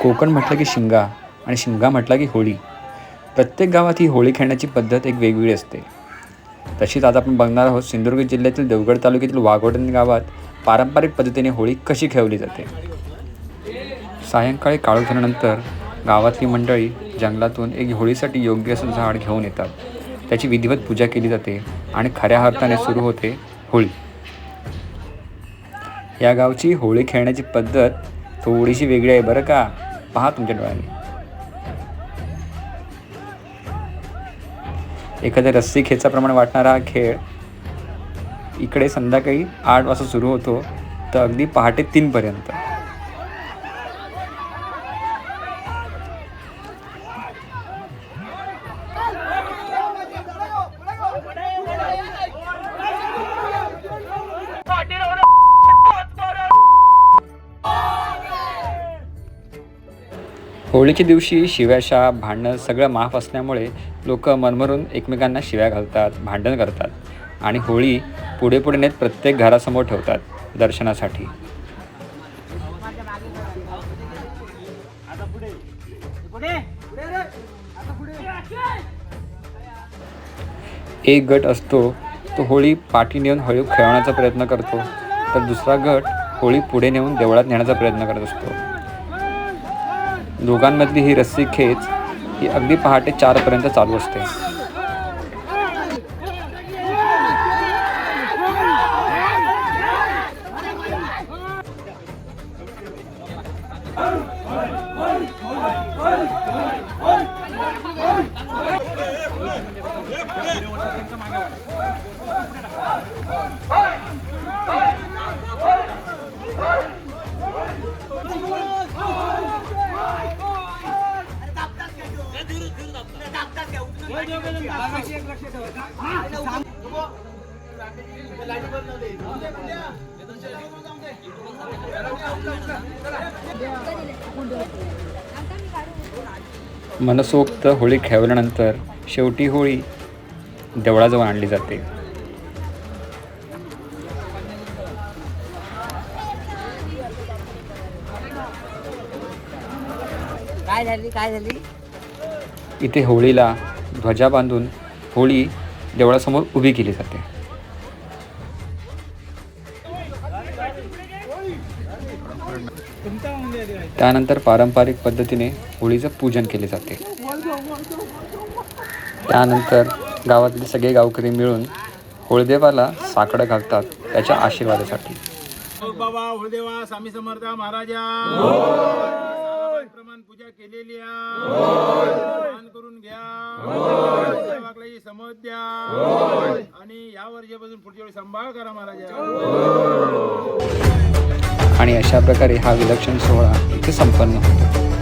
कोकण म्हटलं की शिमगा आणि शिमगा म्हटलं की होळी. प्रत्येक गावात ही होळी खेळण्याची पद्धत एक वेगवेगळी असते. तशीच आज आपण बघणार आहोत सिंधुदुर्ग जिल्ह्यातील देवगड तालुक्यातील वाघोटन गावात पारंपरिक पद्धतीने होळी कशी खेळवली जाते. सायंकाळी काळोख झाल्यानंतर गावातली मंडळी जंगलातून एक होळीसाठी योग्य असं झाड घेऊन येतात. त्याची विधिवत पूजा केली जाते आणि खऱ्या अर्थाने सुरू होते होळी. या गावची होळी खेळण्याची पद्धत थोडीशी वेगळी आहे बरं का, पहा तुमच्या डोळ्यांनी. एखाद्या रस्सी खेचाप्रमाणे वाटणारा हा खेळ इकडे संध्याकाळी 8 वाजता सुरू होतो तर अगदी पहाटे 3 पर्यंत. होळीच्या दिवशी शिव्याशा भांडणं सगळं माफ असल्यामुळे लोक मनभरून एकमेकांना शिव्या घालतात, भांडण करतात आणि होळी पुढे पुढे नेत प्रत्येक घरासमोर ठेवतात दर्शनासाठी. एक गट असतो तो होळी पाठी नेऊन हळू खेळवण्याचा प्रयत्न करतो, तर दुसरा गट होळी पुढे नेऊन देवळात नेण्याचा प्रयत्न करत असतो. दोघांमधली ही रस्सी खेच ही अगदी पहाटे 4 पर्यंत चालू असते. मनसोक्त होळी खेळवल्यानंतर शेवटी होळी देवळाजवळ आणली जाते. काय झाली? इथे होळीला ध्वजा बांधून होळी देवळासमोर उभी केली जाते. त्यानंतर पारंपरिक पद्धतीने होळीचं पूजन केले जाते. त्यानंतर गावातले सगळे गावकरी मिळून होळदेवाला साकडं घालतात त्याच्या आशीर्वादासाठी. बाबा होळदेवा स्वामी समर्थ महाराजा प्रमाण पूजा केलेली मान करून घ्या, वाकल्याची समज द्या आणि या वर्षापासून पुढच्या वेळी सांभाळ करा महाराजा. आणि अशा प्रकारे हा विलक्षण सोहळा इथे संपन्न होतो.